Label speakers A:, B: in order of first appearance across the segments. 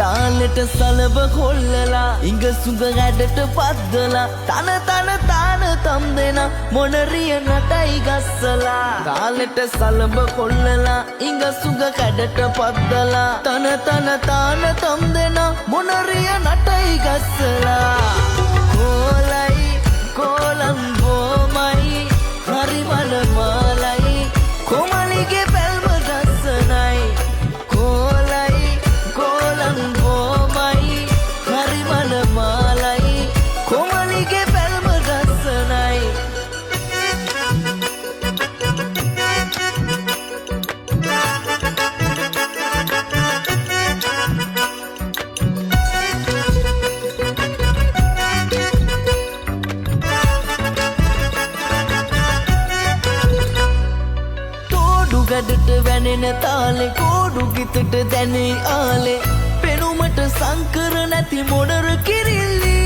A: තාලෙට සලබ කොල්ලලා ඉඟ සුඟ ඇඩට පද්දලා තන තම් දෙන මොනරිය නටයි ගස්සලා තාලෙට සලබ කොල්ලලා ඉඟ සුඟ කැඩට පද්දලා තන තම් දෙන මොනරිය නටයි ගස්සලා කොලයි කොලම් බොමයි හරි මනමාලයි කොමලිගේ පැල්ම දස්සනයි කොලයි කොලම් බොමයි හරි මනමාලයි කොමලිගේ පැල්ම දස්සනයි ගඩට වැනෙන තාලේ කෝඩු ගිතට දැනේ ආලේ පෙනුමට සංකර නැති මොඩර කිරිල්ලි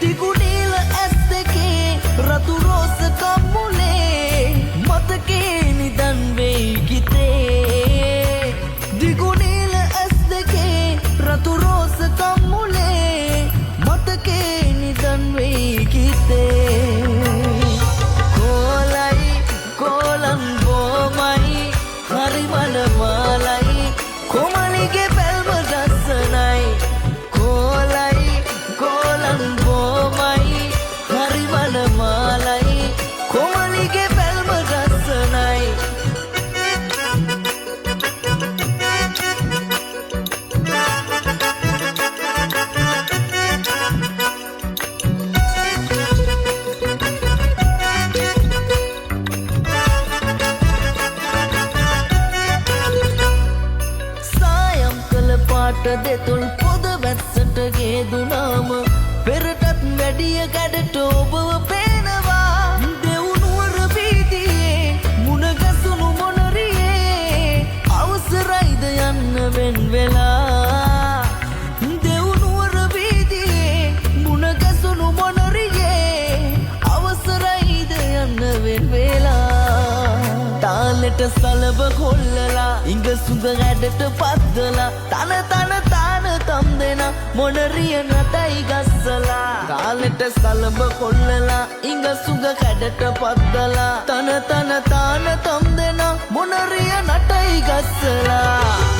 A: දිගු නීල ඇස් දෙකේ රතු රෝස කම්මුලේ මතකේ නිදන් වෙයි ගිතේ දිගු නීල ඇස් දෙකේ රතු රෝස කම්මුලේ මතකේ නිදන් වෙයි ගිතේ කොලයි කොලම් බොමයි හරි මනමාලයි කොමලිගේ පැල්ම දස්සනයි කොලයි කොලම් බොමයි හරි මනමාලයි කොමලිගේ පැල්ම දස්සනයි පාට දෙතුල් පොද වැස්සට ගේදුනාම පෙරටත් වැඩිය ගැඩට ඔබව පේනවා දෙවුනුවර වීදියේ මුණ ගැසුණු මොනරියේ අවසරයිද යන්න වෙන් වෙලා දෙවුනුවර වීදියේ මුණ ගැසුණු මොනරියේ අවසරයිද යන්න වෙන් වෙලා තාලෙට සලබ කොල්ලලා ඉඟ සුඟ ඇඩට පද්දලා තන තම් දෙන මොනරිය නටයි ගස්සලා තාලෙට සලබ කොල්ලලා ඉඟ සුඟ කැඩට පද්දලා තන තම් දෙන මොනරිය නටයි ගස්සලා